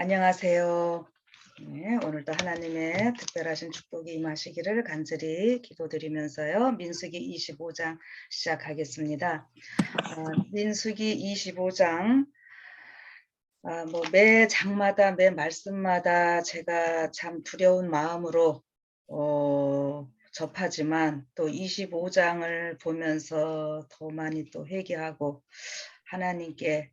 안녕하세요. 네, 오늘도 하나님의 특별하신 축복이 임하시기를 간절히 기도드리면서요. 민수기 25장 시작하겠습니다. 민수기 25장 매 장마다 매 말씀마다 제가 참 두려운 마음으로 접하지만 또 25장을 보면서 더 많이 또 회개하고 하나님께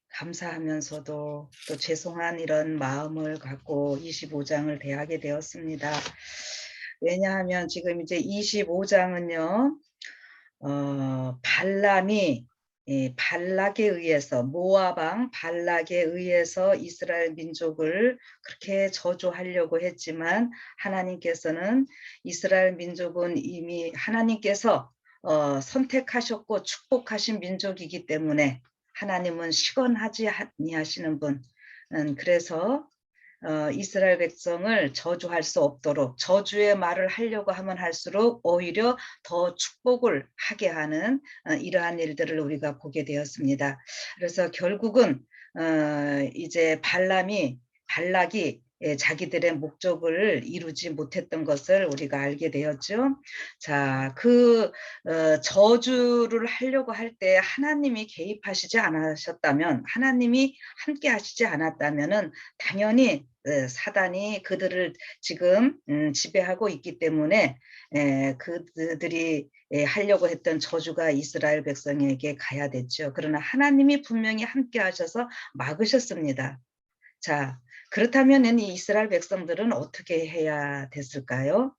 감사하면서도 또 죄송한 이런 마음을 갖고 25장을 대하게 되었습니다. 왜냐하면 지금 이제 25장은요, 발람이 발락에 의해서 모압 왕 발락에 의해서 이스라엘 민족을 그렇게 저주하려고 했지만 하나님께서는 이스라엘 민족은 이미 하나님께서 선택하셨고 축복하신 민족이기 때문에 하나님은 시건하지 아니하시는 분. 그래서 이스라엘 백성을 저주할 수 없도록 저주의 말을 하려고 하면 할수록 오히려 더 축복을 하게 하는 이러한 일들을 우리가 보게 되었습니다. 그래서 결국은 이제 발락이 자기들의 목적을 이루지 못했던 것을 우리가 알게 되었죠. 자, 저주를 하려고 할 때 하나님이 개입하시지 않으셨다면, 하나님이 함께 하시지 않았다면은 당연히 사단이 그들을 지금 지배하고 있기 때문에 그들이 하려고 했던 저주가 이스라엘 백성에게 가야 됐죠. 그러나 하나님이 분명히 함께 하셔서 막으셨습니다. 자, 그렇다면 이 이스라엘 백성들은 어떻게 해야 됐을까요?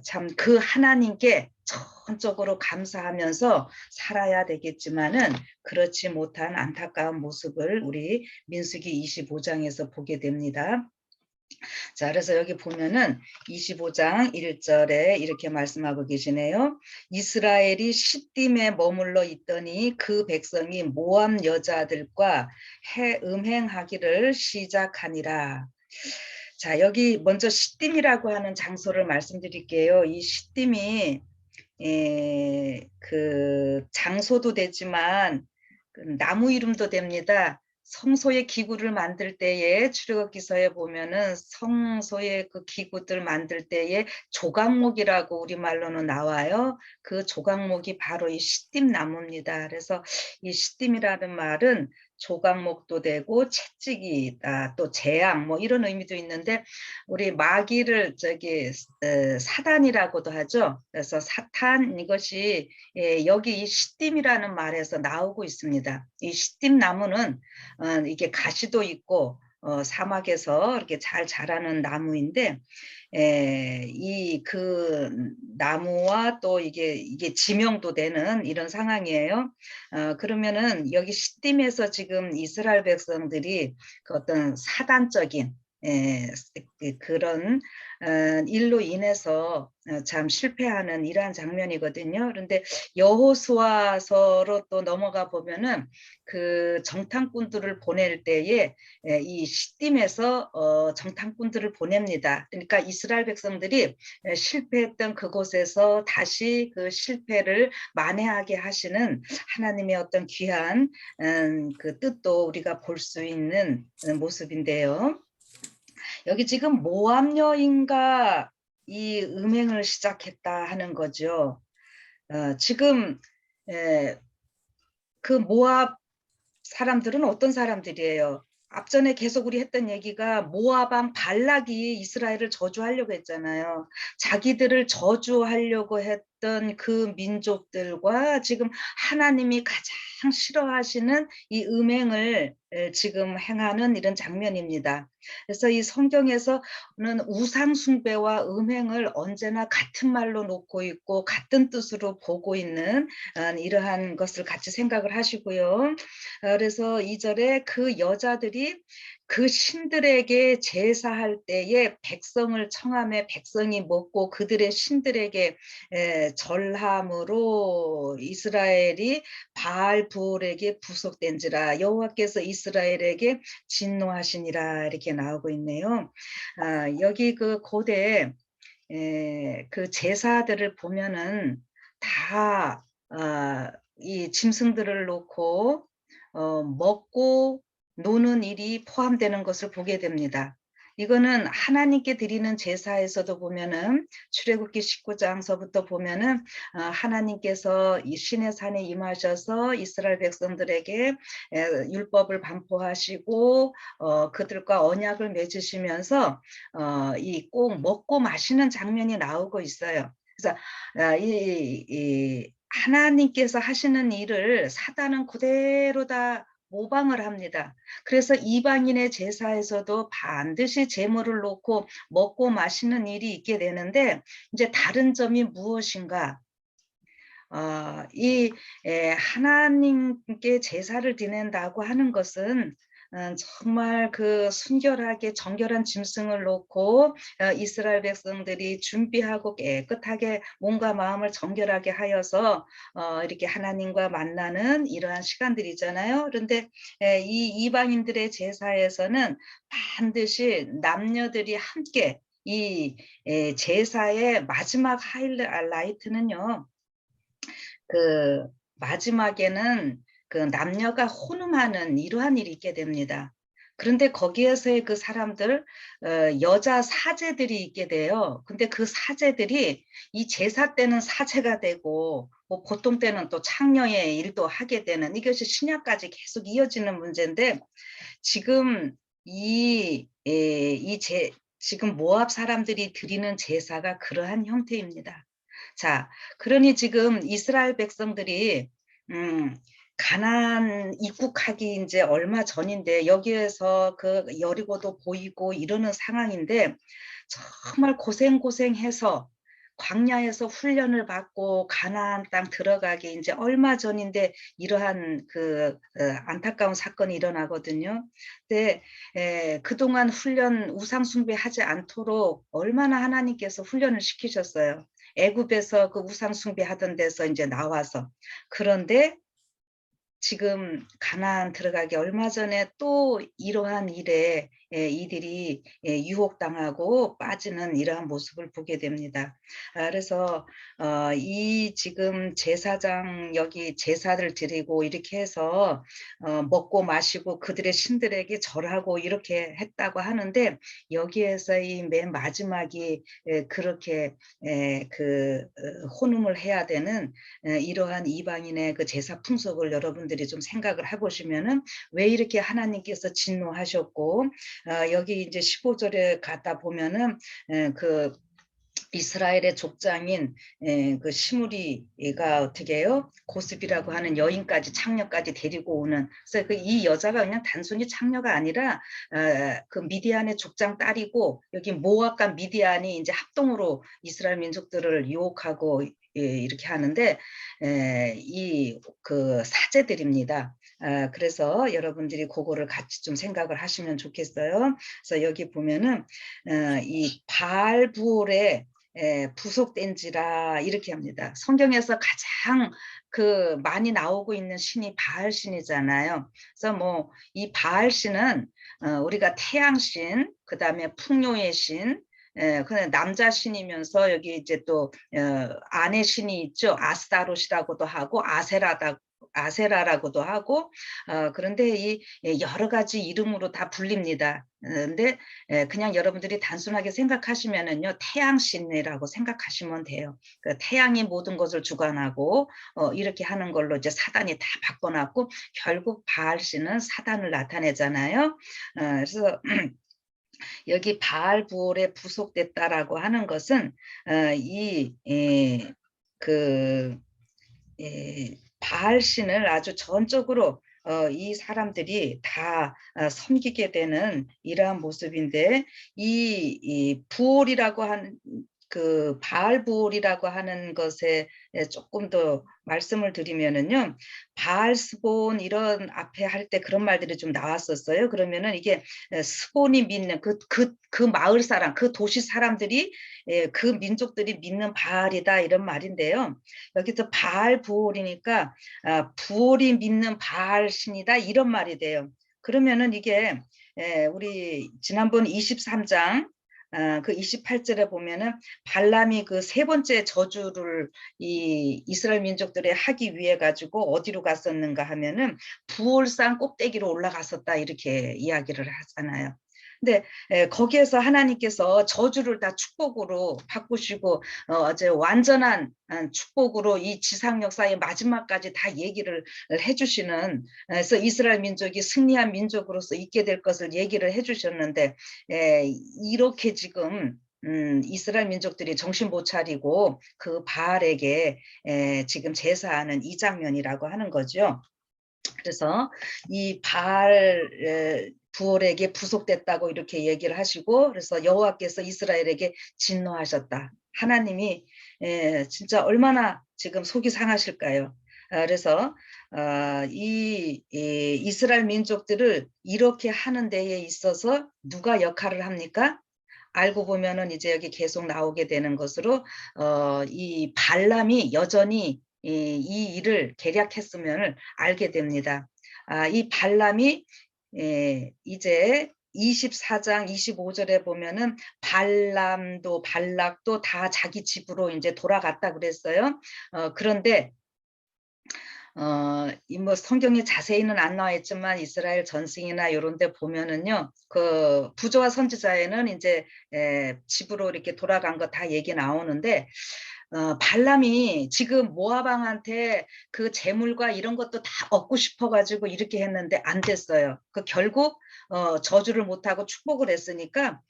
참 그 하나님께 전적으로 감사하면서 살아야 되겠지만은 그렇지 못한 안타까운 모습을 우리 민수기 25장에서 보게 됩니다. 자, 그래서 여기 보면은 25장 1절에 이렇게 말씀하고 계시네요. 이스라엘이 시딤에 머물러 있더니 그 백성이 모압 여자들과 음행하기를 시작하니라. 자, 여기 먼저 시딤이라고 하는 장소를 말씀드릴게요. 이 시딤이 그 장소도 되지만 그 나무 이름도 됩니다. 성소의 기구를 만들 때에 출애굽 기서에 보면은 성소의 그 기구들 만들 때에 조각목이라고 우리말로는 나와요. 그 조각목이 바로 이 시딤 나무입니다. 그래서 이 시딤이라는 말은 조각목도 되고 채찍이다, 또 재앙 뭐 이런 의미도 있는데 우리 마귀를 사단이라고도 하죠. 그래서 사탄 이것이 여기 이 시딤이라는 말에서 나오고 있습니다. 이 시딤 나무는 이게 가시도 있고 사막에서 이렇게 잘 자라는 나무인데 이 그 나무와 또 이게 지명도 되는 이런 상황이에요. 그러면은 여기 시딤에서 지금 이스라엘 백성들이 그 어떤 사단적인 그런 일로 인해서 참 실패하는 이러한 장면이거든요. 그런데 여호수아서로 또 넘어가 보면은 그 정탐꾼들을 보낼 때에 이 시딤에서 정탐꾼들을 보냅니다. 그러니까 이스라엘 백성들이 실패했던 그곳에서 다시 그 실패를 만회하게 하시는 하나님의 어떤 귀한 그 뜻도 우리가 볼 수 있는 모습인데요. 여기 지금 모압 여인과 이 음행을 시작했다 하는 거죠. 지금 그 모압 사람들은 어떤 사람들이에요? 앞전에 계속 우리 했던 얘기가 모압 왕 발락이 이스라엘을 저주하려고 했잖아요. 자기들을 저주하려고 했던 그 민족들과 지금 하나님이 가장 싫어하시는 이 음행을 지금 행하는 이런 장면입니다. 그래서 이 성경에서는 우상 숭배와 음행을 언제나 같은 말로 놓고 있고 같은 뜻으로 보고 있는 이러한 것을 같이 생각을 하시고요. 그래서 2절에 그 여자들이 그 신들에게 제사할 때에 백성을 청함에 백성이 먹고 그들의 신들에게 절함으로 이스라엘이 바알부올에게 부속된지라 여호와께서 이스라엘에게 진노하시니라 이렇게 나오고 있네요. 여기 그 고대 그 제사들을 보면은 다 이 짐승들을 놓고 먹고 노는 일이 포함되는 것을 보게 됩니다. 이거는 하나님께 드리는 제사에서도 보면은 출애굽기 19장서부터 보면은 하나님께서 이 신의 산에 임하셔서 이스라엘 백성들에게 율법을 반포하시고 그들과 언약을 맺으시면서 이 꼭 먹고 마시는 장면이 나오고 있어요. 그래서 이 하나님께서 하시는 일을 사단은 그대로 다 모방을 합니다. 그래서 이방인의 제사에서도 반드시 제물을 놓고 먹고 마시는 일이 있게 되는데, 이제 다른 점이 무엇인가? 이 하나님께 제사를 드린다고 하는 것은 정말 그 순결하게 정결한 짐승을 놓고 이스라엘 백성들이 준비하고 깨끗하게 몸과 마음을 정결하게 하여서 이렇게 하나님과 만나는 이러한 시간들이잖아요. 그런데 이 이방인들의 제사에서는 반드시 남녀들이 함께 이 제사의 마지막 하이라이트는요. 그 마지막에는 그 남녀가 혼음하는 이러한 일이 있게 됩니다. 그런데 거기에서의 그 사람들 여자 사제들이 있게 돼요. 근데 그 사제들이 이 제사 때는 사제가 되고 뭐 보통 때는 또 창녀의 일도 하게 되는, 이것이 신약까지 계속 이어지는 문제인데, 지금 지금 모압 사람들이 드리는 제사가 그러한 형태입니다. 자, 그러니 지금 이스라엘 백성들이 가나안 입국하기 이제 얼마 전인데, 여기에서 그 여리고도 보이고 이러는 상황인데, 정말 고생해서 광야에서 훈련을 받고 가나안 땅 들어가기 이제 얼마 전인데 이러한 그 안타까운 사건이 일어나거든요. 근데 그동안 훈련 우상 숭배하지 않도록 얼마나 하나님께서 훈련을 시키셨어요. 애굽에서 그 우상 숭배하던 데서 이제 나와서. 그런데 지금 가나안 들어가기 얼마 전에 또 이러한 일에 이들이 유혹당하고 빠지는 이러한 모습을 보게 됩니다. 그래서 이 지금 제사장 여기 제사를 드리고 이렇게 해서 먹고 마시고 그들의 신들에게 절하고 이렇게 했다고 하는데, 여기에서 이 맨 마지막이 그렇게 그 혼음을 해야 되는 이러한 이방인의 그 제사 풍속을 여러분들이 좀 생각을 해보시면은, 왜 이렇게 하나님께서 진노하셨고, 여기 이제 15절에 가다 보면은 그 이스라엘의 족장인 그 시므리가 어떻게 해요? 고스비라고 하는 여인까지 창녀까지 데리고 오는, 그래서 이 여자가 그냥 단순히 창녀가 아니라 그 미디안의 족장 딸이고, 여기 모압과 미디안이 이제 합동으로 이스라엘 민족들을 유혹하고 이렇게 하는데 이 그 사제들입니다. 그래서 여러분들이 그거를 같이 좀 생각을 하시면 좋겠어요. 그래서 여기 보면은 이 바알부올의 부속된지라 이렇게 합니다. 성경에서 가장 그 많이 나오고 있는 신이 바알 신이잖아요. 그래서 뭐 이 바알 신은 우리가 태양신, 그 다음에 풍요의 신, 그냥 남자 신이면서 여기 이제 또 아내 신이 있죠. 아스타롯이라고도 하고 아세라라고도 하고, 그런데 이 여러 가지 이름으로 다 불립니다. 근데 그냥 여러분들이 단순하게 생각하시면은요, 태양신이라고 생각하시면 돼요. 그 태양이 모든 것을 주관하고 이렇게 하는 걸로 이제 사단이 다 바꿔놨고, 결국 바알신은 사단을 나타내잖아요. 그래서 여기 바알부올에 부속됐다라고 하는 것은 그 바알 신을 아주 전적으로 이 사람들이 다 섬기게 되는 이러한 모습인데, 이 부올이라고 하는 그 바알 부올이라고 하는 것에 조금 더 말씀을 드리면은요, 바알 스본 이런 앞에 할 때 그런 말들이 좀 나왔었어요. 그러면은 이게 스본이 믿는 그 마을 사람, 그 도시 사람들이 그 민족들이 믿는 바알이다 이런 말인데요. 여기서 바알 부올이니까 부올이 믿는 바알 신이다 이런 말이 돼요. 그러면은 이게 우리 지난번 23장 그 28절에 보면은 발람이 그 세 번째 저주를 이 이스라엘 민족들에 하기 위해 가지고 어디로 갔었는가 하면은 부올산 꼭대기로 올라갔었다 이렇게 이야기를 하잖아요. 근데 거기에서 하나님께서 저주를 다 축복으로 바꾸시고 이제 완전한 축복으로 이 지상 역사의 마지막까지 다 얘기를 해주시는, 그래서 이스라엘 민족이 승리한 민족으로서 있게 될 것을 얘기를 해주셨는데, 이렇게 지금 이스라엘 민족들이 정신 못 차리고 그 바알에게 지금 제사하는 이 장면이라고 하는 거죠. 그래서 이 바알 부올에게 부속됐다고 이렇게 얘기를 하시고, 그래서 여호와께서 이스라엘에게 진노하셨다. 하나님이 진짜 얼마나 지금 속이 상하실까요? 그래서 이 이스라엘 민족들을 이렇게 하는 데에 있어서 누가 역할을 합니까? 알고 보면은 이제 여기 계속 나오게 되는 것으로 이 발람이 여전히 이 일을 계략했으면 알게 됩니다. 이 발람이 이제 24장 25절에 보면은 발람도 발락도 다 자기 집으로 이제 돌아갔다 그랬어요. 그런데 뭐 성경에 자세히는 안 나와 있지만 이스라엘 전승이나 이런 데 보면은요, 그 부조와 선지자에는 이제 집으로 이렇게 돌아간 거 다 얘기 나오는데, 발람이 지금 모아방한테 그 재물과 이런 것도 다 얻고 싶어가지고 이렇게 했는데 안 됐어요. 그 결국 저주를 못하고 축복을 했으니까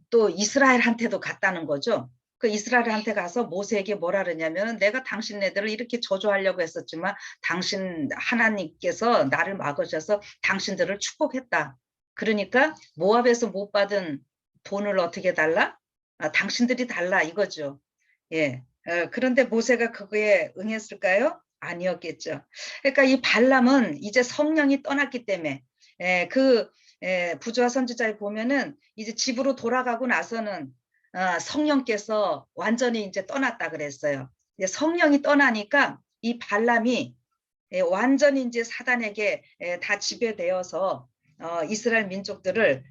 또 이스라엘한테도 갔다는 거죠. 그 이스라엘한테 가서 모세에게 뭐라 그러냐면, 내가 당신네들을 이렇게 저주하려고 했었지만 당신 하나님께서 나를 막으셔서 당신들을 축복했다. 그러니까 모압에서 못 받은 돈을 어떻게 달라? 당신들이 달라 이거죠. 예. 그런데 모세가 그거에 응했을까요? 아니었겠죠. 그러니까 이 발람은 이제 성령이 떠났기 때문에 그 부조와 선지자에 보면은 이제 집으로 돌아가고 나서는 성령께서 완전히 이제 떠났다 그랬어요. 이제 성령이 떠나니까 이 발람이 완전히 이제 사단에게 다 지배되어서 이스라엘 민족들을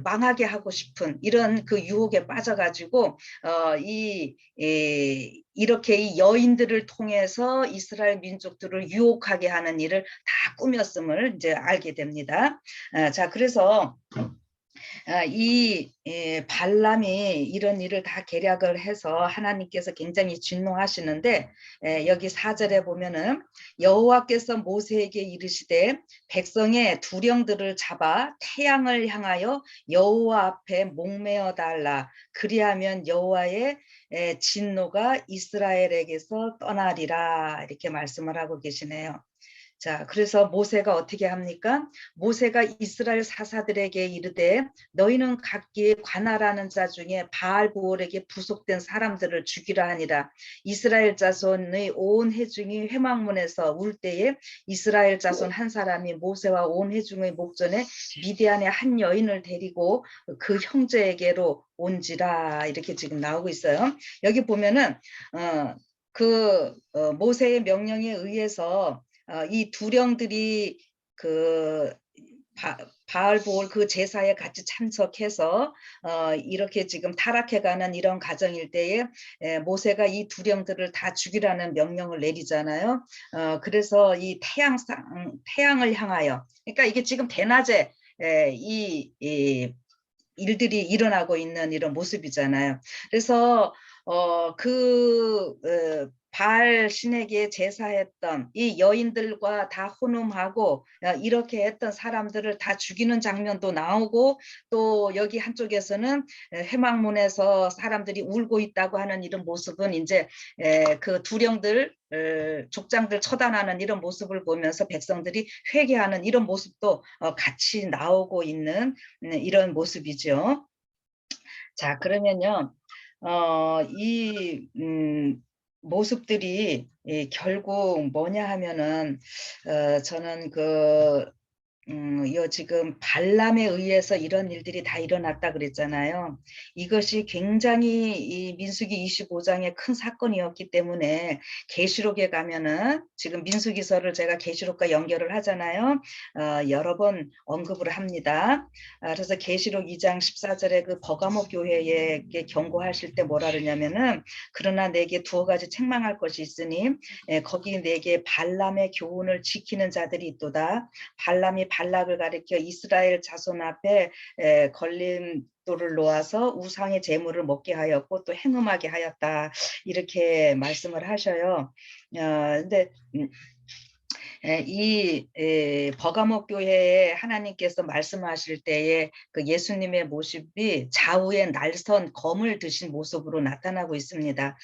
망하게 하고 싶은 이런 그 유혹에 빠져가지고 이렇게 이 여인들을 통해서 이스라엘 민족들을 유혹하게 하는 일을 다 꾸몄음을 이제 알게 됩니다. 자, 그래서 이 발람이 이런 일을 다 계략을 해서 하나님께서 굉장히 진노하시는데, 여기 4절에 보면은 여호와께서 모세에게 이르시되 백성의 두령들을 잡아 태양을 향하여 여호와 앞에 목매어 달라. 그리하면 여호와의 진노가 이스라엘에게서 떠나리라. 이렇게 말씀을 하고 계시네요. 자, 그래서 모세가 어떻게 합니까? 모세가 이스라엘 사사들에게 이르되 너희는 각기 관할하는 자 중에 바알보올에게 부속된 사람들을 죽이라 하니라. 이스라엘 자손의 온 회중이 회막문에서 울 때에 이스라엘 자손 한 사람이 모세와 온 회중의 목전에 미디안의 한 여인을 데리고 그 형제에게로 온지라. 이렇게 지금 나오고 있어요. 여기 보면은 모세의 명령에 의해서 이 두령들이 그 바알보올 그 제사에 같이 참석해서 이렇게 지금 타락해가는 이런 과정일 때에 모세가 이 두령들을 다 죽이라는 명령을 내리잖아요. 그래서 이 태양을 향하여, 그러니까 이게 지금 대낮에 이 일들이 일어나고 있는 이런 모습이잖아요. 그래서 바알 신에게 제사했던 이 여인들과 다 혼음하고 이렇게 했던 사람들을 다 죽이는 장면도 나오고, 또 여기 한쪽에서는 회막문에서 사람들이 울고 있다고 하는 이런 모습은 이제 그 두령들 족장들 처단하는 이런 모습을 보면서 백성들이 회개하는 이런 모습도 같이 나오고 있는 이런 모습이죠. 자, 그러면요, 이 모습들이 결국 뭐냐 하면은 저는 지금 발람에 의해서 이런 일들이 다 일어났다 그랬잖아요. 이것이 굉장히 이 민수기 25장의 큰 사건이었기 때문에 계시록에 가면은 지금 민수기서를 제가 계시록과 연결을 하잖아요. 여러 번 언급을 합니다. 그래서 계시록 2장 14절에 그 버가모 교회에게 경고하실 때 뭐라 그러냐면은 그러나 내게 두어 가지 책망할 것이 있으니 거기 내게 발람의 교훈을 지키는 자들이 있도다. 발람이 발락을 가리켜 이스라엘 자손 앞에 걸림돌을 놓아서 우상의 제물을 먹게 하였고 또 행음하게 하였다. 이렇게 말씀을 하셔요. 근데 이 버가모 교회에 하나님께서 말씀하실 때에 그 예수님의 모습이 좌우에 날선 검을 드신 모습으로 나타나고 있습니다.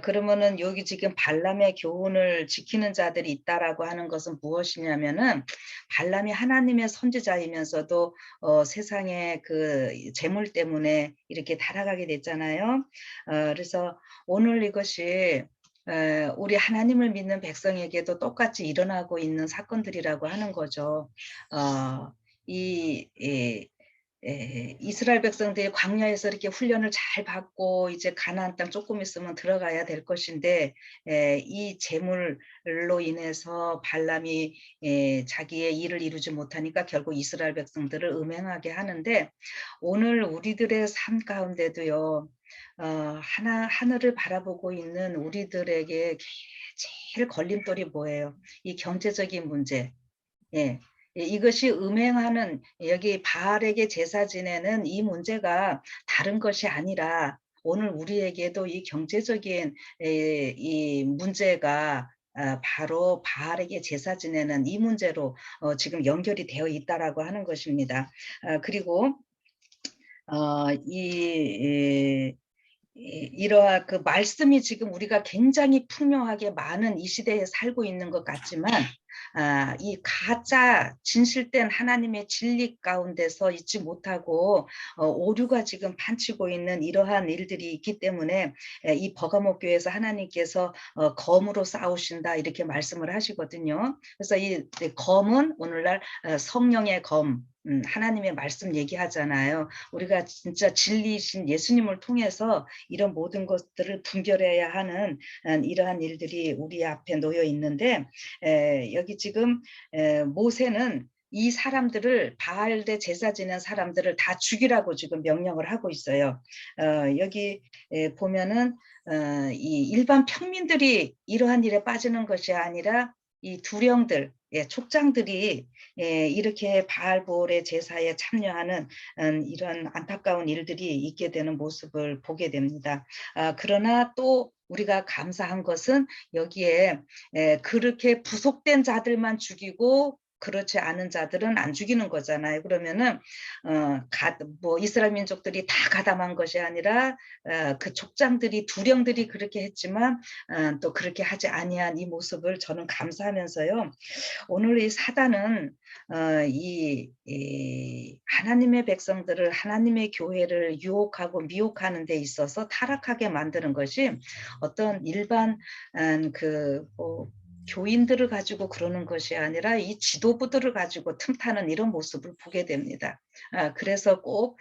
그러면은 여기 지금 발람의 교훈을 지키는 자들이 있다라고 하는 것은 무엇이냐면은 발람이 하나님의 선지자이면서도 세상의 그 재물 때문에 이렇게 타락하게 됐잖아요. 그래서 오늘 이것이 우리 하나님을 믿는 백성에게도 똑같이 일어나고 있는 사건들이라고 하는 거죠. 이, 이스라엘 백성들이 광야에서 이렇게 훈련을 잘 받고 이제 가나안 땅 조금 있으면 들어가야 될 것인데 이 재물로 인해서 발람이 자기의 일을 이루지 못하니까 결국 이스라엘 백성들을 음행하게 하는데 오늘 우리들의 삶 가운데도요. 하늘을 바라보고 있는 우리들에게 제일 걸림돌이 뭐예요? 이 경제적인 문제. 예. 이것이 음행하는 여기 바알에게 제사 지내는 이 문제가 다른 것이 아니라 오늘 우리에게도 이 경제적인 이 문제가 바로 바알에게 제사 지내는 이 문제로 지금 연결이 되어 있다라고 하는 것입니다. 그리고 이러한 그 말씀이 지금 우리가 굉장히 풍요하게 많은 이 시대에 살고 있는 것 같지만 이 가짜 진실된 하나님의 진리 가운데서 있지 못하고 오류가 지금 판치고 있는 이러한 일들이 있기 때문에 이 버가모 교회에서 하나님께서 검으로 싸우신다 이렇게 말씀을 하시거든요. 그래서 이 검은 오늘날 성령의 검 하나님의 말씀 얘기하잖아요. 우리가 진짜 진리이신 예수님을 통해서 이런 모든 것들을 분별해야 하는 이러한 일들이 우리 앞에 놓여 있는데 여기 지금 모세는 이 사람들을 바알대 제사 지낸 사람들을 다 죽이라고 지금 명령을 하고 있어요. 여기 보면은 이 일반 평민들이 이러한 일에 빠지는 것이 아니라 이 두령들 족장들이 이렇게 바알볼의 제사에 참여하는 이런 안타까운 일들이 있게 되는 모습을 보게 됩니다. 그러나 또 우리가 감사한 것은 여기에 그렇게 부속된 자들만 죽이고 그렇지 않은 자들은 안 죽이는 거잖아요. 그러면은 뭐 이스라엘 민족들이 다 가담한 것이 아니라 그 족장들이 두령들이 그렇게 했지만 또 그렇게 하지 아니한 이 모습을 저는 감사하면서요. 오늘 이 사단은 이 하나님의 백성들을 하나님의 교회를 유혹하고 미혹하는 데 있어서 타락하게 만드는 것이 어떤 일반 뭐 교인들을 가지고 그러는 것이 아니라 이 지도부들을 가지고 틈타는 이런 모습을 보게 됩니다. 그래서 꼭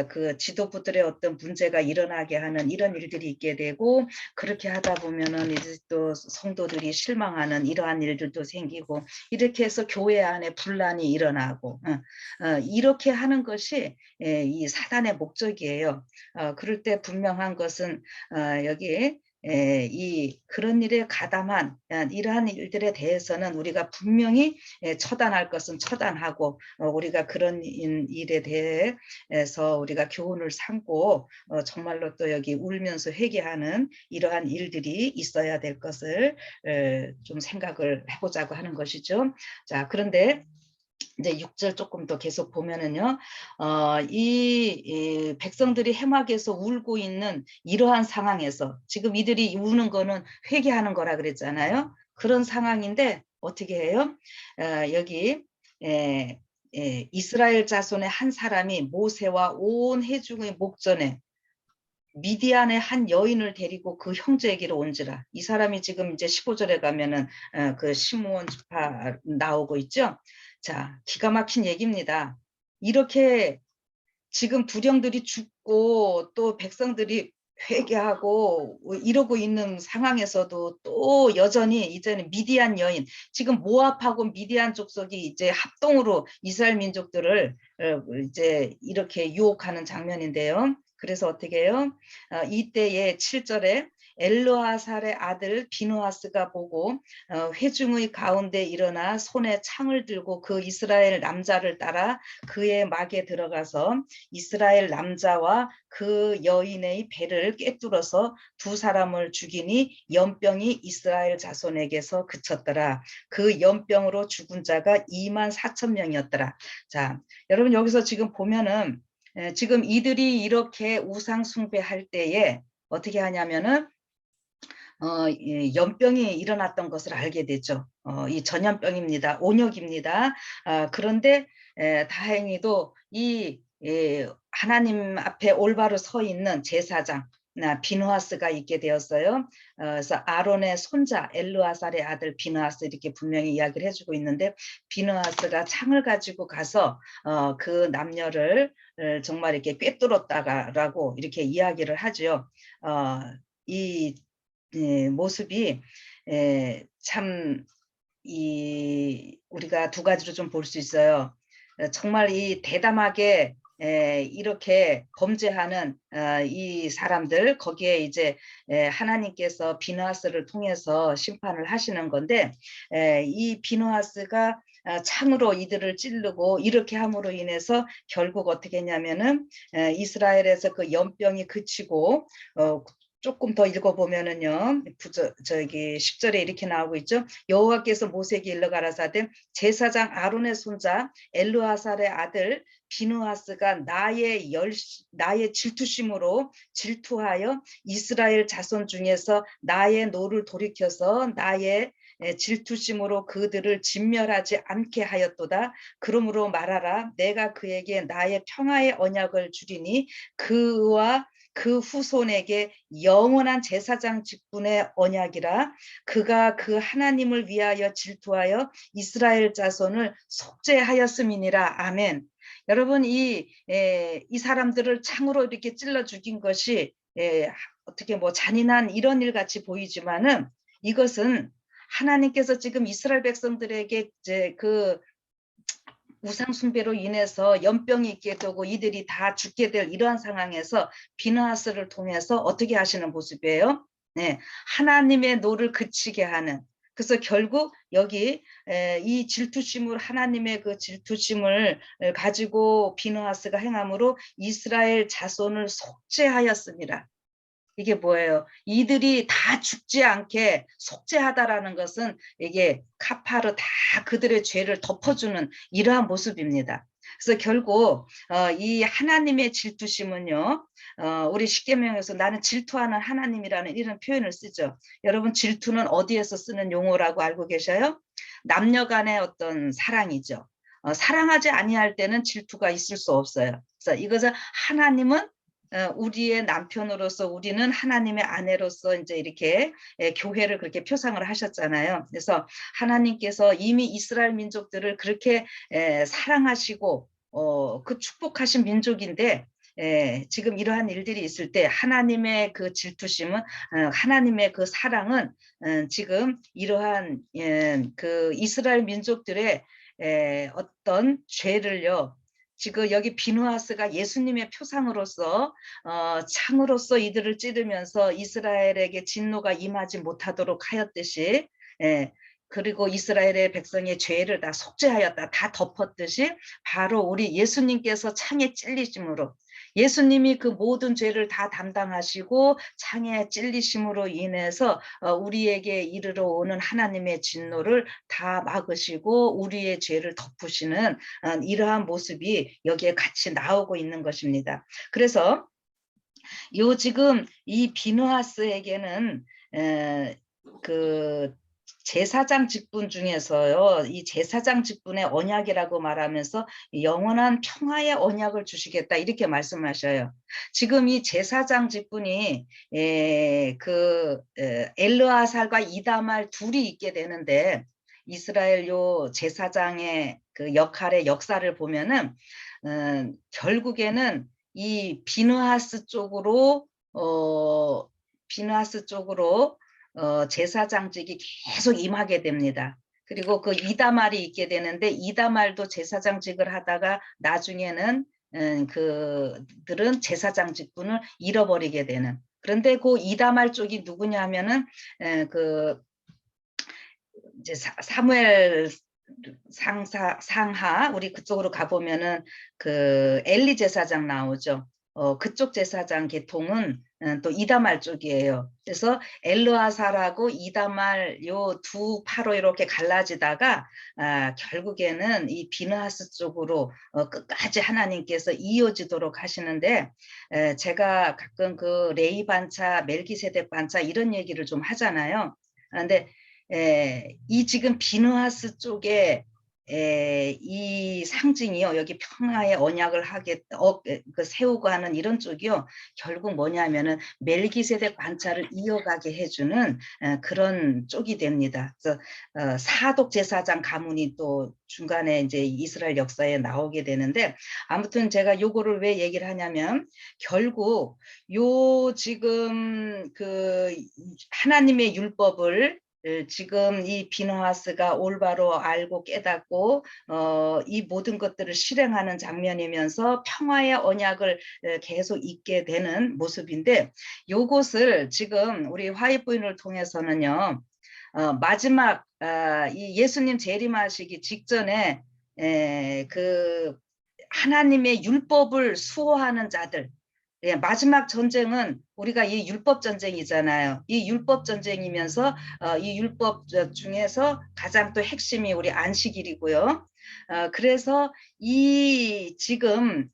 그 지도부들의 어떤 문제가 일어나게 하는 이런 일들이 있게 되고 그렇게 하다 보면은 이제 또 성도들이 실망하는 이러한 일들도 생기고 이렇게 해서 교회 안에 분란이 일어나고 이렇게 하는 것이 이 사단의 목적이에요. 그럴 때 분명한 것은 여기 이 그런 일에 가담한 이러한 일들에 대해서는 우리가 분명히 처단할 것은 처단하고 우리가 그런 일에 대해서 우리가 교훈을 삼고 정말로 또 여기 울면서 회개하는 이러한 일들이 있어야 될 것을 좀 생각을 해보자고 하는 것이죠. 자, 그런데 이제 6절 조금 더 계속 보면은요, 이 백성들이 해막에서 울고 있는 이러한 상황에서 지금 이들이 우는 거는 회개하는 거라 그랬잖아요. 그런 상황인데 어떻게 해요? 여기 이스라엘 자손의 한 사람이 모세와 온 회중의 목전에 미디안의 한 여인을 데리고 그 형제에게로 온지라. 이 사람이 지금 이제 15절에 가면은 그 시므온 지파 나오고 있죠. 자, 기가 막힌 얘기입니다. 이렇게 지금 두령들이 죽고 또 백성들이 회개하고 이러고 있는 상황에서도 또 여전히 이제는 미디안 여인, 지금 모압하고 미디안 족속이 이제 합동으로 이스라엘 민족들을 이제 이렇게 유혹하는 장면인데요. 그래서 어떻게 해요? 이때의 7절에 엘르아살의 아들 비느하스가 보고 회중의 가운데 일어나 손에 창을 들고 그 이스라엘 남자를 따라 그의 막에 들어가서 이스라엘 남자와 그 여인의 배를 꿰뚫어서 두 사람을 죽이니 연병이 이스라엘 자손에게서 그쳤더라. 그 연병으로 죽은 자가 2만 4천 명이었더라. 자, 여러분 여기서 지금 보면은 지금 이들이 이렇게 우상 숭배할 때에 어떻게 하냐면은 연병이 일어났던 것을 알게 되죠. 이 전염병입니다. 온역입니다. 그런데 다행히도 이 하나님 앞에 올바로 서 있는 제사장 비느하스가 있게 되었어요. 그래서 아론의 손자 엘르아살의 아들 비느하스 이렇게 분명히 이야기를 해주고 있는데 비느하스가 창을 가지고 가서 그 남녀를 정말 이렇게 꿰뚫었다라고 이렇게 이야기를 하죠. 이 모습이 참 우리가 두 가지로 좀 볼 수 있어요. 정말 이 대담하게 이렇게 범죄하는 이 사람들 거기에 이제 하나님께서 비느하스를 통해서 심판을 하시는 건데 이 비느하스가 창으로 이들을 찌르고 이렇게 함으로 인해서 결국 어떻게 했냐면은 이스라엘에서 그 연병이 그치고 조금 더 읽어보면은요, 저기 10절에 이렇게 나오고 있죠. 여호와께서 모세에게 일러 가라사대 제사장 아론의 손자 엘르아살의 아들 비느하스가 나의 질투심으로 질투하여 이스라엘 자손 중에서 나의 노를 돌이켜서 나의 질투심으로 그들을 진멸하지 않게 하였도다. 그러므로 말하라. 내가 그에게 나의 평화의 언약을 주리니 그와 그 후손에게 영원한 제사장 직분의 언약이라. 그가 그 하나님을 위하여 질투하여 이스라엘 자손을 속죄하였음이니라. 아멘. 여러분 이 사람들을 창으로 이렇게 찔러 죽인 것이 어떻게 뭐 잔인한 이런 일 같이 보이지만은 이것은 하나님께서 지금 이스라엘 백성들에게 이제 그 우상 숭배로 인해서 연병이 있게 되고 이들이 다 죽게 될 이러한 상황에서 비느하스를 통해서 어떻게 하시는 모습이에요? 네, 하나님의 노를 그치게 하는. 그래서 결국 여기 이 질투심을 하나님의 그 질투심을 가지고 비느하스가 행함으로 이스라엘 자손을 속죄하였습니다. 이게 뭐예요? 이들이 다 죽지 않게 속죄하다라는 것은 이게 카파르 다 그들의 죄를 덮어주는 이러한 모습입니다. 그래서 결국 이 하나님의 질투심은요. 우리 십계명에서 나는 질투하는 하나님이라는 이런 표현을 쓰죠. 여러분 질투는 어디에서 쓰는 용어라고 알고 계셔요? 남녀 간의 어떤 사랑이죠. 사랑하지 아니할 때는 질투가 있을 수 없어요. 그래서 이것은 하나님은 우리의 남편으로서 우리는 하나님의 아내로서 이제 이렇게 교회를 그렇게 표상을 하셨잖아요. 그래서 하나님께서 이미 이스라엘 민족들을 그렇게 사랑하시고 그 축복하신 민족인데 지금 이러한 일들이 있을 때 하나님의 그 질투심은 하나님의 그 사랑은 지금 이러한 그 이스라엘 민족들의 어떤 죄를요. 지금 여기 비느하스가 예수님의 표상으로서 창으로서 이들을 찌르면서 이스라엘에게 진노가 임하지 못하도록 하였듯이 그리고 이스라엘의 백성의 죄를 다 속죄하였다. 다 덮었듯이 바로 우리 예수님께서 창에 찔리심으로 예수님이 그 모든 죄를 다 담당하시고 창에 찔리심으로 인해서 우리에게 이르러 오는 하나님의 진노를 다 막으시고 우리의 죄를 덮으시는 이러한 모습이 여기에 같이 나오고 있는 것입니다. 그래서 요 지금 이 비느하스에게는 그 제사장 직분 중에서요, 이 제사장 직분의 언약이라고 말하면서 영원한 평화의 언약을 주시겠다 이렇게 말씀하셔요. 지금 이 제사장 직분이 그 엘르아살과 이다말 둘이 있게 되는데 이스라엘 요 제사장의 그 역할의 역사를 보면은 결국에는 이 비느하스 쪽으로 비느하스 쪽으로 제사장직이 계속 임하게 됩니다. 그리고 그 이다말이 있게 되는데 이다말도 제사장직을 하다가 나중에는 그들은 제사장직분을 잃어버리게 되는. 그런데 그 이다말 쪽이 누구냐면은 그 이제 사무엘 상하 우리 그쪽으로 가보면은 그 엘리 제사장 나오죠. 그쪽 제사장 계통은 또 이다말 쪽이에요. 그래서 엘르아사라고 이다말 요 두 파로 이렇게 갈라지다가 결국에는 이 비느하스 쪽으로 끝까지 하나님께서 이어지도록 하시는데 제가 가끔 그 레위 반차, 멜기세덱 반차 이런 얘기를 좀 하잖아요. 그런데 이 지금 비느하스 쪽에 이 상징이요. 여기 평화의 언약을 그 세우고 하는 이런 쪽이요. 결국 뭐냐면은 멜기세덱 관차를 이어가게 해주는 그런 쪽이 됩니다. 그래서 사독 제사장 가문이 또 중간에 이제 이스라엘 역사에 나오게 되는데 아무튼 제가 요거를 왜 얘기를 하냐면 결국 요 지금 그 하나님의 율법을 지금 이 비느하스가 올바로 알고 깨닫고 이 모든 것들을 실행하는 장면이면서 평화의 언약을 계속 잊게 되는 모습인데 요것을 지금 우리 화이트부인을 통해서는요 마지막 이 예수님 재림하시기 직전에 그 하나님의 율법을 수호하는 자들 마지막 전쟁은 우리가 이 율법 전쟁이잖아요. 이 율법 전쟁이면서 이 율법 중에서 가장 또 핵심이 우리 안식일이고요. 그래서 이 지금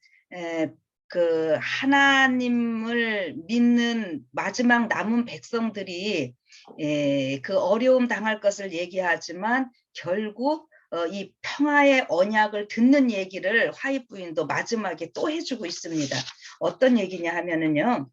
그 하나님을 믿는 마지막 남은 백성들이 그 어려움 당할 것을 얘기하지만 결국 이 평화의 언약을 듣는 얘기를 화이트 부인도 마지막에 또 해주고 있습니다. 어떤 얘기냐 하면은요,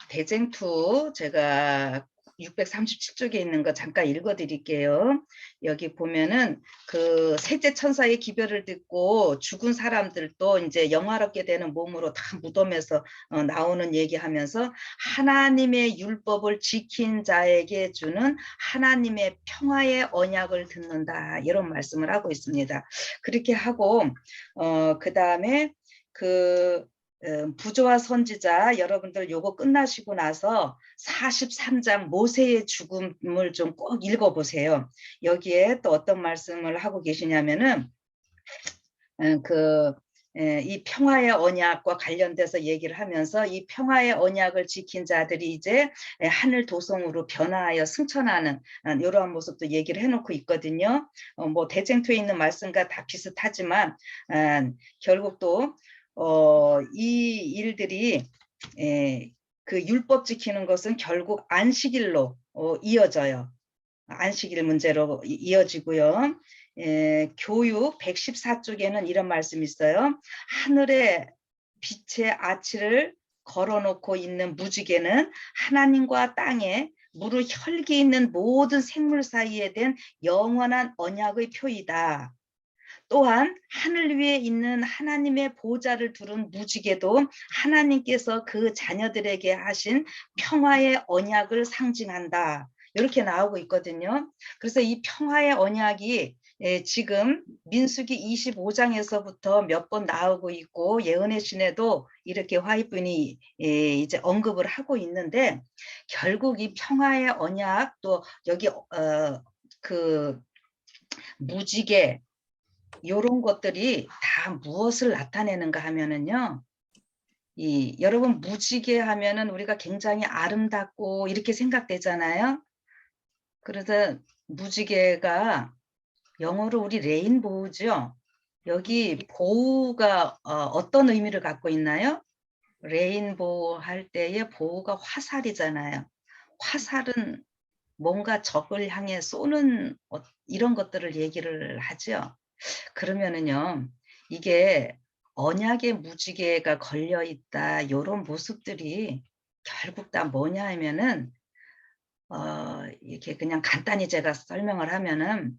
대쟁투 제가 637쪽에 있는 거 잠깐 읽어드릴게요. 여기 보면은 그 셋째 천사의 기별을 듣고 죽은 사람들도 이제 영화롭게 되는 몸으로 다 무덤에서 나오는 얘기하면서 하나님의 율법을 지킨 자에게 주는 하나님의 평화의 언약을 듣는다 이런 말씀을 하고 있습니다. 그렇게 하고 그 다음에 그 부조와 선지자 여러분들 요거 끝나시고 나서 43장 모세의 죽음을 좀 꼭 읽어보세요. 여기에 또 어떤 말씀을 하고 계시냐면은 이 평화의 언약과 관련돼서 얘기를 하면서 이 평화의 언약을 지킨 자들이 이제 하늘 도성으로 변화하여 승천하는 이러한 모습도 얘기를 해놓고 있거든요. 뭐 대쟁투에 있는 말씀과 다 비슷하지만 결국 또 이 일들이 그 율법 지키는 것은 결국 안식일로 이어져요. 안식일 문제로 이어지고요. 교육 114쪽에는 이런 말씀이 있어요. 하늘에 빛의 아치를 걸어놓고 있는 무지개는 하나님과 땅에 무릇 혈기 있는 모든 생물 사이에 된 영원한 언약의 표이다. 또한 하늘 위에 있는 하나님의 보좌를 두른 무지개도 하나님께서 그 자녀들에게 하신 평화의 언약을 상징한다. 이렇게 나오고 있거든요. 그래서 이 평화의 언약이 지금 민수기 25장에서부터 몇 번 나오고 있고 예언의 신에도 이렇게 화이트분이 이제 언급을 하고 있는데 결국 이 평화의 언약 또 여기 그 무지개 요런 것들이 다 무엇을 나타내는가 하면은요. 여러분 무지개 하면은 우리가 굉장히 아름답고 이렇게 생각되잖아요. 그래서 무지개가 영어로 우리 레인보우죠. 여기 보우가 어떤 의미를 갖고 있나요? 레인보우 할 때의 보우가 화살이잖아요. 화살은 뭔가 적을 향해 쏘는 이런 것들을 얘기를 하죠. 그러면은요, 이게 언약의 무지개가 걸려 있다, 요런 모습들이 결국 다 뭐냐 하면은, 이렇게 그냥 간단히 제가 설명을 하면은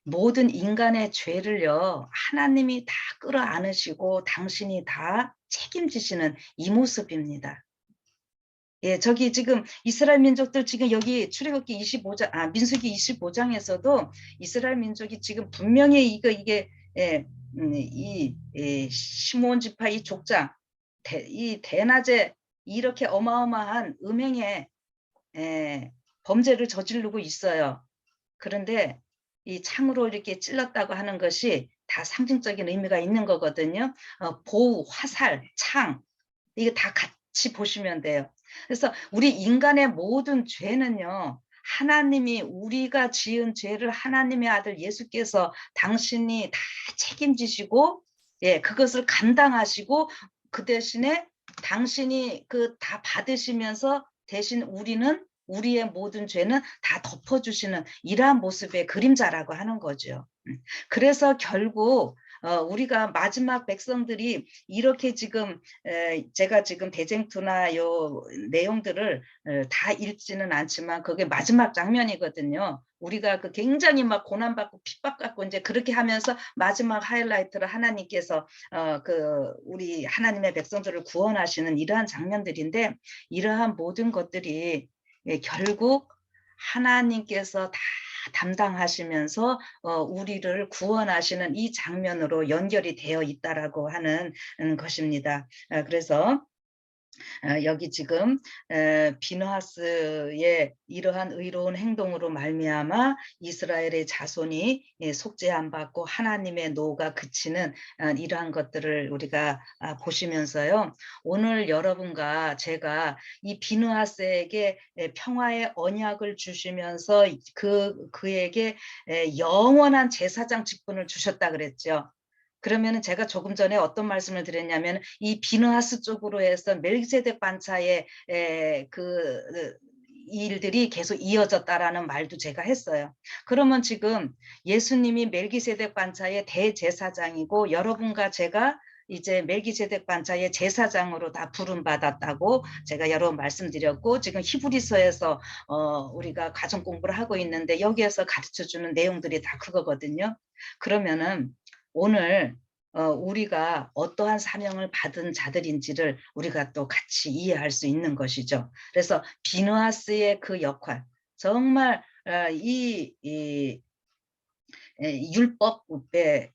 모든 인간의 죄를요, 하나님이 다 끌어안으시고 당신이 다 책임지시는 이 모습입니다. 예, 저기 지금 이스라엘 민족들 지금 여기 출애굽기 25장, 민수기 25장에서도 이스라엘 민족이 지금 분명히 이게, 예, 시므온 지파 이 족장, 이 대낮에 이렇게 어마어마한 음행의, 예, 범죄를 저지르고 있어요. 그런데 이 창으로 이렇게 찔렀다고 하는 것이 다 상징적인 의미가 있는 거거든요. 보우, 화살, 창, 이게 다 같이 보시면 돼요. 그래서 우리 인간의 모든 죄는요, 하나님이 우리가 지은 죄를 하나님의 아들 예수께서 당신이 다 책임지시고, 예, 그것을 감당하시고, 그 대신에 당신이 그 다 받으시면서 대신 우리의 모든 죄는 다 덮어주시는 이러한 모습의 그림자라고 하는 거죠. 그래서 결국 우리가 마지막 백성들이 이렇게 지금 제가 지금 대쟁투나 요 내용들을 다 읽지는 않지만 그게 마지막 장면이거든요. 우리가 그 굉장히 막 고난받고 핍박받고 이제 그렇게 하면서 마지막 하이라이트를 하나님께서 그 우리 하나님의 백성들을 구원하시는 이러한 장면들인데, 이러한 모든 것들이 결국 하나님께서 다 담당하시면서 우리를 구원하시는 이 장면으로 연결이 되어 있다라고 하는 것입니다. 그래서 여기 지금 비느하스의 이러한 의로운 행동으로 말미암아 이스라엘의 자손이 속죄함 받고 하나님의 노가 그치는 이러한 것들을 우리가 보시면서요. 오늘 여러분과 제가 이 비느하스에게 평화의 언약을 주시면서 그에게 영원한 제사장 직분을 주셨다 그랬죠. 그러면은 제가 조금 전에 어떤 말씀을 드렸냐면 이 비느하스 쪽으로 해서 멜기세덱 반차의 그 일들이 계속 이어졌다라는 말도 제가 했어요. 그러면 지금 예수님이 멜기세덱 반차의 대제사장이고 여러분과 제가 이제 멜기세덱 반차의 제사장으로 다 부름받았다고 제가 여러 번 말씀드렸고, 지금 히브리서에서 우리가 가정 공부를 하고 있는데 여기에서 가르쳐주는 내용들이 다 그거거든요. 그러면은 오늘 우리가 어떠한 사명을 받은 자들인지를 우리가 또 같이 이해할 수 있는 것이죠. 그래서 비느하스의 그 역할, 정말 이 율법에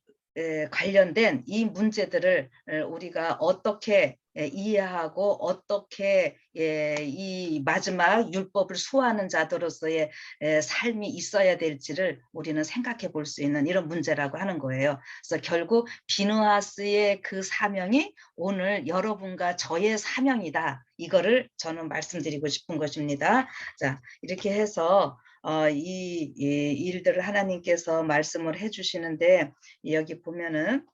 관련된 이 문제들을 우리가 어떻게 이해하고 어떻게 이 마지막 율법을 수호하는 자들로서의 삶이 있어야 될지를 우리는 생각해 볼 수 있는 이런 문제라고 하는 거예요. 그래서 결국 비느하스의 그 사명이 오늘 여러분과 저의 사명이다. 이거를 저는 말씀드리고 싶은 것입니다. 자, 이렇게 해서 이 일들을 하나님께서 말씀을 해주시는데, 여기 보면은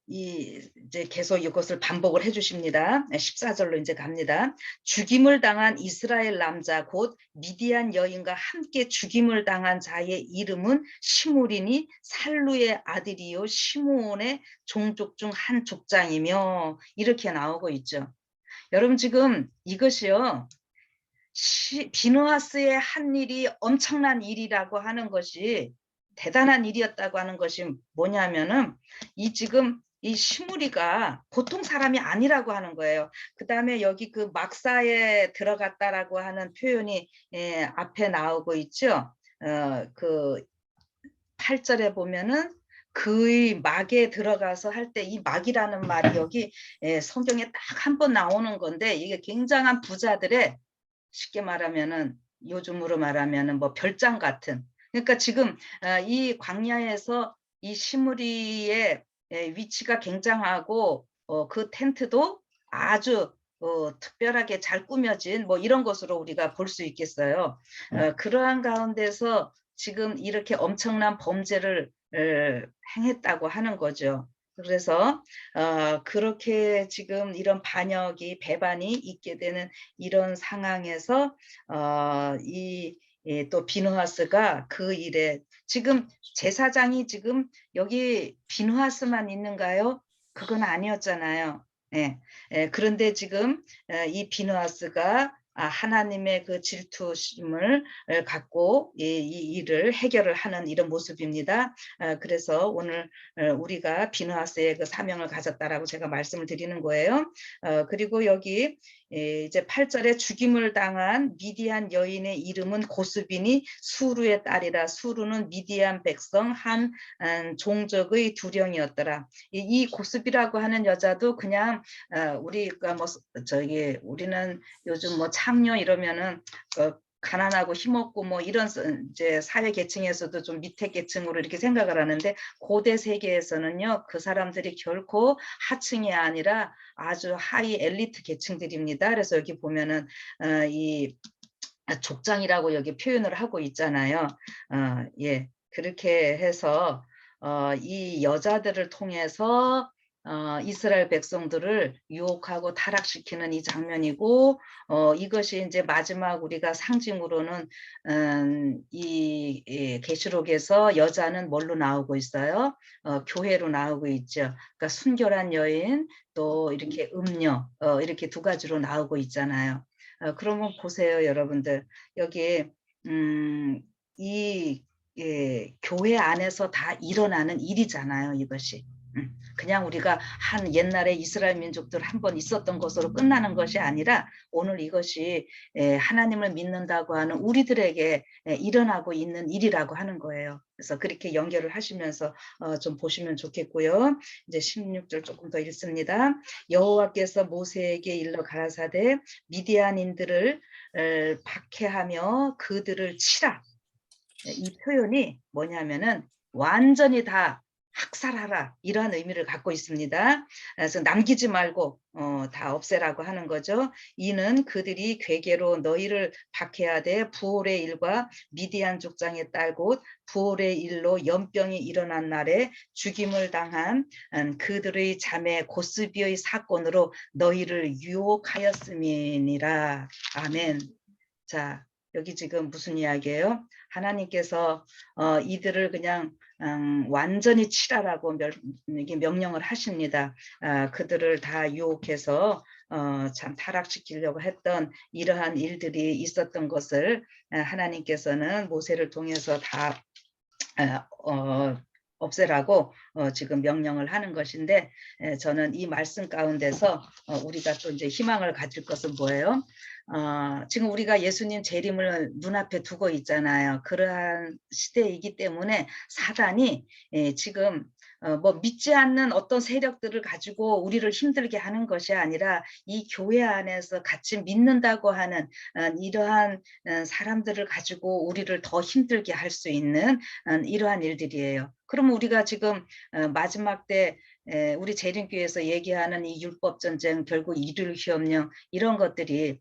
이제 계속 이것을 반복을 해주십니다. 14절로 이제 갑니다. 죽임을 당한 이스라엘 남자 곧 미디안 여인과 함께 죽임을 당한 자의 이름은 시므리니 살루의 아들이요 시므온의 종족 중 한 족장이며, 이렇게 나오고 있죠. 여러분 지금 이것이요, 비느하스의 한 일이 엄청난 일이라고 하는 것이, 대단한 일이었다고 하는 것이 뭐냐면은 지금 이 시므리가 보통 사람이 아니라고 하는 거예요. 그 다음에 여기 그 막사에 들어갔다라고 하는 표현이 앞에 나오고 있죠. 그 8절에 보면은 그의 막에 들어가서 할 때, 이 막이라는 말이 여기 성경에 딱 한 번 나오는 건데, 이게 굉장한 부자들의, 쉽게 말하면은 요즘으로 말하면은 뭐 별장 같은, 그러니까 지금 이 광야에서 이 시므리의 위치가 굉장하고 그 텐트도 아주 특별하게 잘 꾸며진 뭐 이런 것으로 우리가 볼 수 있겠어요. 그러한 가운데서 지금 이렇게 엄청난 범죄를 행했다고 하는 거죠. 그래서 그렇게 지금 이런 반역이 배반이 있게 되는 이런 상황에서 또 비느하스가 그 일에, 지금 제사장이 지금 여기 비느하스만 있는가요? 그건 아니었잖아요. 예, 그런데 지금 이 비느하스가 하나님의 그 질투심을 갖고 이 일을 해결을 하는 이런 모습입니다. 그래서 오늘 우리가 비느하스의 그 사명을 가졌다라고 제가 말씀을 드리는 거예요. 그리고 여기 이제 8절에 죽임을 당한 미디안 여인의 이름은 고스빈이 수루의 딸이라. 수루는 미디안 백성 한 종족의 두령이었더라. 이 고스비라고 하는 여자도 그냥 우리가 뭐 저기 우리는 요즘 뭐 창녀 이러면은 가난하고 힘없고 뭐 이런 이제 사회 계층에서도 좀 밑에 계층으로 이렇게 생각을 하는데, 고대 세계에서는요 그 사람들이 결코 하층이 아니라 아주 하위 엘리트 계층들입니다. 그래서 여기 보면은 이 족장이라고 여기 표현을 하고 있잖아요. 예, 그렇게 해서 이 여자들을 통해서 이스라엘 백성들을 유혹하고 타락시키는 이 장면이고, 이것이 이제 마지막 우리가 상징으로는 이 계시록에서 여자는 뭘로 나오고 있어요? 교회로 나오고 있죠. 그러니까 순결한 여인, 또 이렇게 음녀, 이렇게 두 가지로 나오고 있잖아요. 그러면 보세요, 여러분들. 여기 이 교회 안에서 다 일어나는 일이잖아요, 이것이. 그냥 우리가 한 옛날에 이스라엘 민족들 한 번 있었던 것으로 끝나는 것이 아니라 오늘 이것이 하나님을 믿는다고 하는 우리들에게 일어나고 있는 일이라고 하는 거예요. 그래서 그렇게 연결을 하시면서 좀 보시면 좋겠고요. 이제 16절 조금 더 읽습니다. 여호와께서 모세에게 일러 가라사대 미디안인들을 박해하며 그들을 치라. 이 표현이 뭐냐면은 완전히 다 학살하라, 이런 의미를 갖고 있습니다. 그래서 남기지 말고 다 없애라고 하는 거죠. 이는 그들이 괴계로 너희를 박해하되 부올의 일과 미디안 족장의 딸 곧 부올의 일로 연병이 일어난 날에 죽임을 당한 그들의 자매 고스비의 사건으로 너희를 유혹하였음이니라. 아멘. 자, 여기 지금 무슨 이야기예요? 하나님께서 이들을 그냥 완전히 치라라고 명령을 하십니다. 그들을 다 유혹해서 참 타락시키려고 했던 이러한 일들이 있었던 것을 하나님께서는 모세를 통해서 다 없애라고 지금 명령을 하는 것인데, 저는 이 말씀 가운데서 우리가 또 이제 희망을 가질 것은 뭐예요? 지금 우리가 예수님 재림을 눈앞에 두고 있잖아요. 그러한 시대이기 때문에 사단이 지금 뭐 믿지 않는 어떤 세력들을 가지고 우리를 힘들게 하는 것이 아니라 이 교회 안에서 같이 믿는다고 하는 이러한 사람들을 가지고 우리를 더 힘들게 할 수 있는 이러한 일들이에요. 그러면 우리가 지금 마지막 때 우리 재림교회에서 얘기하는 이 율법 전쟁, 결국 일일협령, 이런 것들이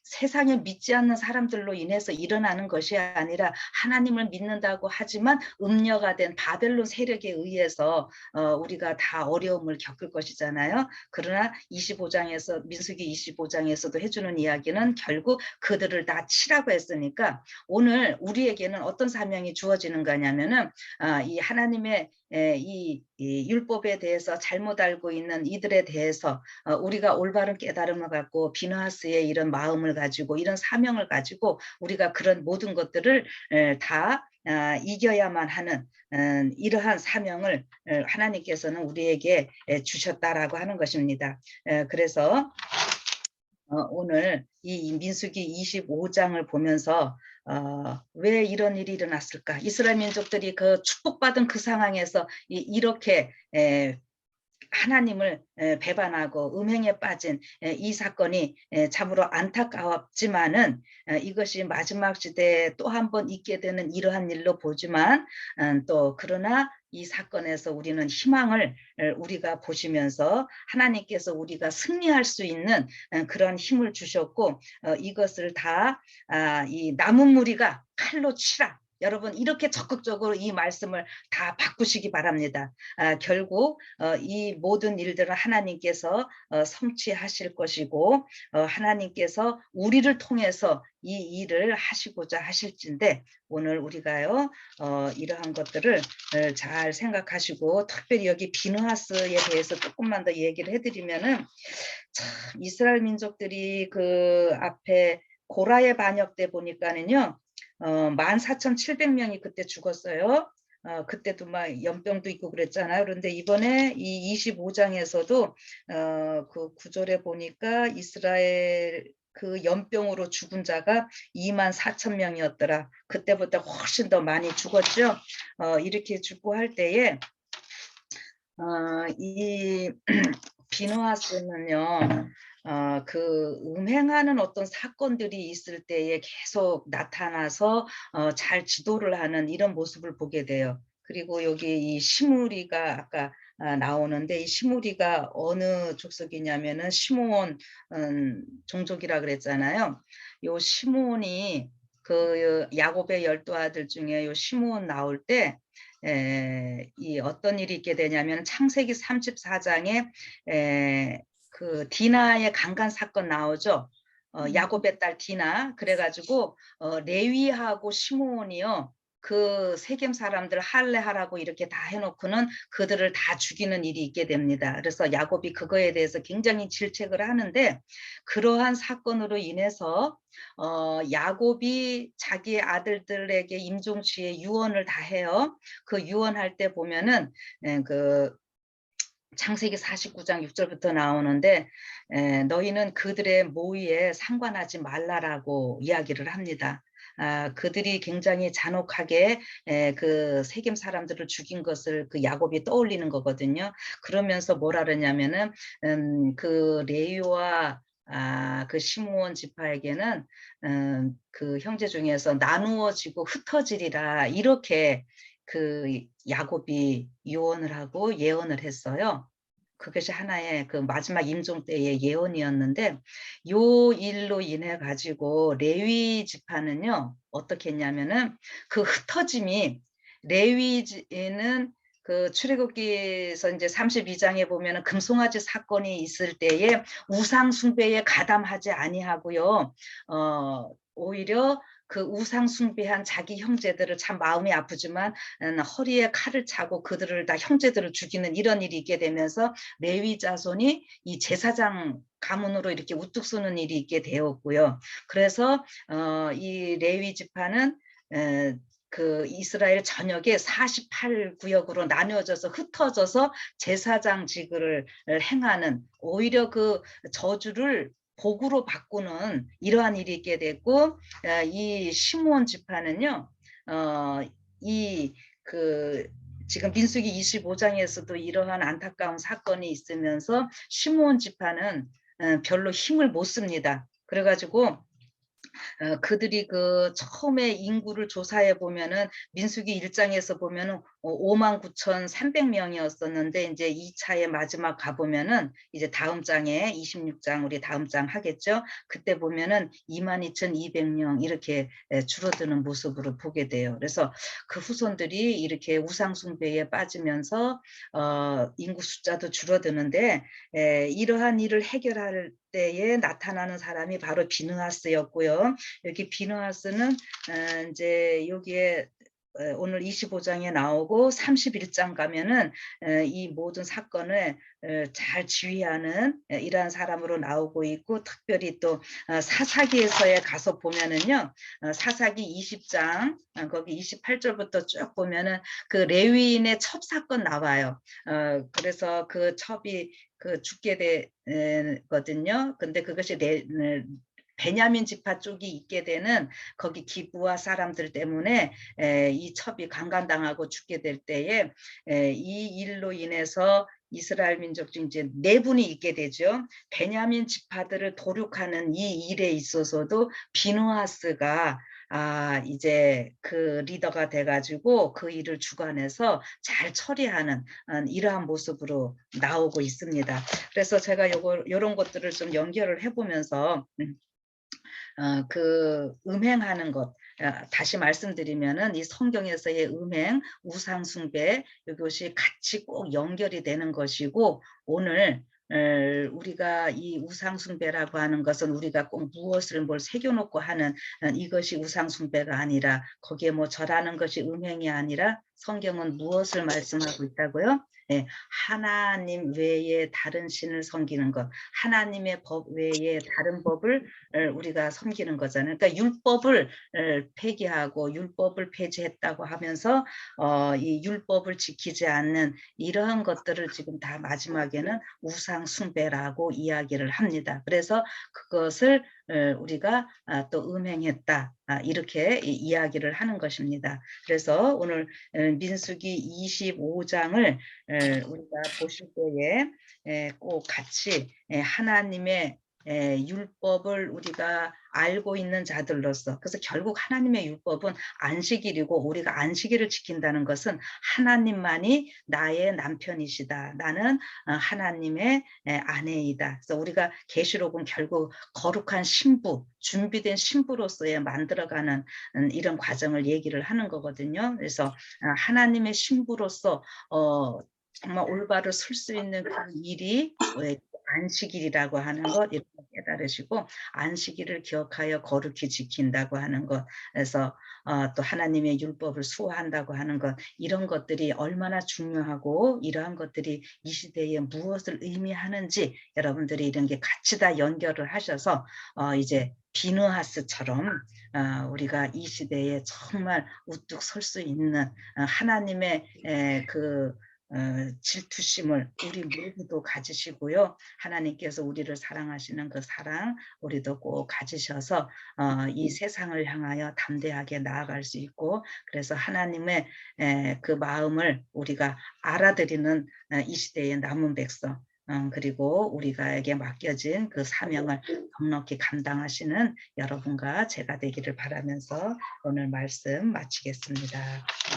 세상에 믿지 않는 사람들로 인해서 일어나는 것이 아니라 하나님을 믿는다고 하지만 음녀가 된 바벨론 세력에 의해서 우리가 다 어려움을 겪을 것이잖아요. 그러나 25장에서 민수기 25장에서도 해주는 이야기는 결국 그들을 다 치라고 했으니까, 오늘 우리에게는 어떤 사명이 주어지는 거냐면은 이 하나님의 이 율법에 대해서 잘못 알고 있는 이들에 대해서 우리가 올바른 깨달음을 갖고 비느하스의 이런 마음을 가지고 이런 사명을 가지고 우리가 그런 모든 것들을 다 이겨야만 하는 이러한 사명을 하나님께서는 우리에게 주셨다라고 하는 것입니다. 그래서 오늘 이 민수기 25장을 보면서 왜 이런 일이 일어났을까? 이스라엘 민족들이 그 축복받은 그 상황에서 이렇게 하나님을 배반하고 음행에 빠진 이 사건이 참으로 안타까웠지만은, 이것이 마지막 시대에 또 한 번 있게 되는 이러한 일로 보지만, 또 그러나 이 사건에서 우리는 희망을 우리가 보시면서 하나님께서 우리가 승리할 수 있는 그런 힘을 주셨고, 이것을 다 이 남은 무리가 칼로 치라, 여러분 이렇게 적극적으로 이 말씀을 다 바꾸시기 바랍니다. 결국 이 모든 일들은 하나님께서 성취하실 것이고 하나님께서 우리를 통해서 이 일을 하시고자 하실진데 오늘 우리가요 이러한 것들을 잘 생각하시고 특별히 여기 비느하스에 대해서 조금만 더 얘기를 해드리면은 참 이스라엘 민족들이 그 앞에 고라의 반역 때 보니까는요 14,700명이 그때 죽었어요. 그때도 막 연병도 있고 그랬잖아요. 그런데 이번에 이 25장에서도 그 9절에 보니까 이스라엘 그 연병으로 죽은 자가 24,000명이었더라. 그때보다 훨씬 더 많이 죽었죠. 이렇게 죽고 할 때에 이 비누하스는요, 그 음행하는 어떤 사건들이 있을 때에 계속 나타나서 잘 지도를 하는 이런 모습을 보게 돼요. 그리고 여기 이 시므리가 아까 나오는데 이 시므리가 어느 족속이냐면은 시므온 종족이라 그랬잖아요. 요 시므온이 그 야곱의 12아들 중에 요 시므온 나올 때 이 어떤 일이 있게 되냐면 창세기 34장에 그 디나의 강간 사건 나오죠. 야곱의 딸 디나. 그래가지고 레위하고 시므온이요. 그 세겜 사람들 할례하라고 이렇게 다 해놓고는 그들을 다 죽이는 일이 있게 됩니다. 그래서 야곱이 그거에 대해서 굉장히 질책을 하는데 그러한 사건으로 인해서 야곱이 자기 아들들에게 임종시에 유언을 다 해요. 그 유언할 때 보면은 그 창세기 49장 6절부터 나오는데 너희는 그들의 모의에 상관하지 말라라고 이야기를 합니다. 그들이 굉장히 잔혹하게 그 세겜 사람들을 죽인 것을 그 야곱이 떠올리는 거거든요. 그러면서 뭐라 그러냐면은 그 레위와 그 시므온 지파에게는 그 형제 중에서 나누어지고 흩어지리라 이렇게 그 야곱이 유언을 하고 예언을 했어요. 그것이 하나의 그 마지막 임종 때의 예언이었는데 요 일로 인해 가지고 레위 지파는요 어떻게 했냐면은 그 흩어짐이 레위는 그 출애굽기에서 이제 32장에 보면은 금송아지 사건이 있을 때에 우상 숭배에 가담하지 아니하고요. 오히려 그 우상 숭배한 자기 형제들을 참 마음이 아프지만 허리에 칼을 차고 그들을 다 형제들을 죽이는 이런 일이 있게 되면서 레위 자손이 이 제사장 가문으로 이렇게 우뚝 서는 일이 있게 되었고요. 그래서 이 레위 지파는 그 이스라엘 전역에 48구역으로 나뉘어져서 흩어져서 제사장직을 행하는 오히려 그 저주를 복으로 바꾸는 이러한 일이 있게 됐고 이 시므온 지파는요 이 그 지금 민수기 25장에서도 이러한 안타까운 사건이 있으면서 시므온 지파는 별로 힘을 못 씁니다. 그래가지고 그들이 그 처음에 인구를 조사해 보면은 민수기 1장에서 보면은 59,300명이었었는데 이제 2차에 마지막 가 보면은 이제 다음 장에 26장 우리 다음 장 하겠죠. 그때 보면은 22,200명 이렇게 줄어드는 모습으로 보게 돼요. 그래서 그 후손들이 이렇게 우상 숭배에 빠지면서 인구 숫자도 줄어드는데 이러한 일을 해결할 때에 나타나는 사람이 바로 비느하스였고요. 여기 비느하스는 이제 여기에 오늘 25장에 나오고 31장 가면은 이 모든 사건을 잘 지휘하는 이러한 사람으로 나오고 있고 특별히 또 사사기에서에 가서 보면은요 사사기 20장 거기 28절부터 쭉 보면은 그 레위인의 첩 사건 나와요. 그래서 그 첩이 그 죽게 되거든요. 근데 그것이 베냐민 지파 쪽이 있게 되는 거기 기브아 사람들 때문에 이 첩이 강간당하고 죽게 될 때에 이 일로 인해서 이스라엘 민족 중 이제 4분이 있게 되죠. 베냐민 지파들을 도륙하는 이 일에 있어서도 비느하스가 이제 그 리더가 돼가지고 그 일을 주관해서 잘 처리하는 이러한 모습으로 나오고 있습니다. 그래서 제가 요런 것들을 좀 연결을 해보면서 그 음행하는 것, 다시 말씀드리면은 이 성경에서의 음행, 우상 숭배, 이것이 같이 꼭 연결이 되는 것이고, 오늘 우리가 이 우상 숭배라고 하는 것은 우리가 꼭 무엇을 뭘 새겨놓고 하는 이것이 우상 숭배가 아니라, 거기에 뭐 절하는 것이 음행이 아니라, 성경은 무엇을 말씀하고 있다고요? 예, 하나님 외에 다른 신을 섬기는 것, 하나님의 법 외에 다른 법을 우리가 섬기는 거잖아요. 그러니까 율법을 폐기하고 율법을 폐지했다고 하면서 이 율법을 지키지 않는 이러한 것들을 지금 다 마지막에는 우상 숭배라고 이야기를 합니다. 그래서 그것을 우리가 또 음행했다, 이렇게 이야기를 하는 것입니다. 그래서 오늘 민수기 25장을 우리가 보실 때에 꼭 같이 하나님의 율법을 우리가 알고 있는 자들로서, 그래서 결국 하나님의 율법은 안식일이고, 우리가 안식일을 지킨다는 것은 하나님만이 나의 남편이시다, 나는 하나님의 아내이다. 그래서 우리가 계시록은 결국 거룩한 신부, 준비된 신부로서의 만들어가는 이런 과정을 얘기를 하는 거거든요. 그래서 하나님의 신부로서 정말 올바로 설 수 있는 그 일이 안식일이라고 하는 것, 이렇게 깨달으시고, 안식일을 기억하여 거룩히 지킨다고 하는 것, 그래서 또 하나님의 율법을 수호한다고 하는 것, 이런 것들이 얼마나 중요하고, 이러한 것들이 이 시대에 무엇을 의미하는지 여러분들이 이런 게 같이 다 연결을 하셔서 이제 비느하스처럼 우리가 이 시대에 정말 우뚝 설 수 있는 하나님의 그 질투심을 우리 모두도 가지시고요. 하나님께서 우리를 사랑하시는 그 사랑 우리도 꼭 가지셔서 이 세상을 향하여 담대하게 나아갈 수 있고, 그래서 하나님의 그 마음을 우리가 알아들이는 이 시대의 남은 백성, 그리고 우리가에게 맡겨진 그 사명을 넉넉히 감당하시는 여러분과 제가 되기를 바라면서 오늘 말씀 마치겠습니다.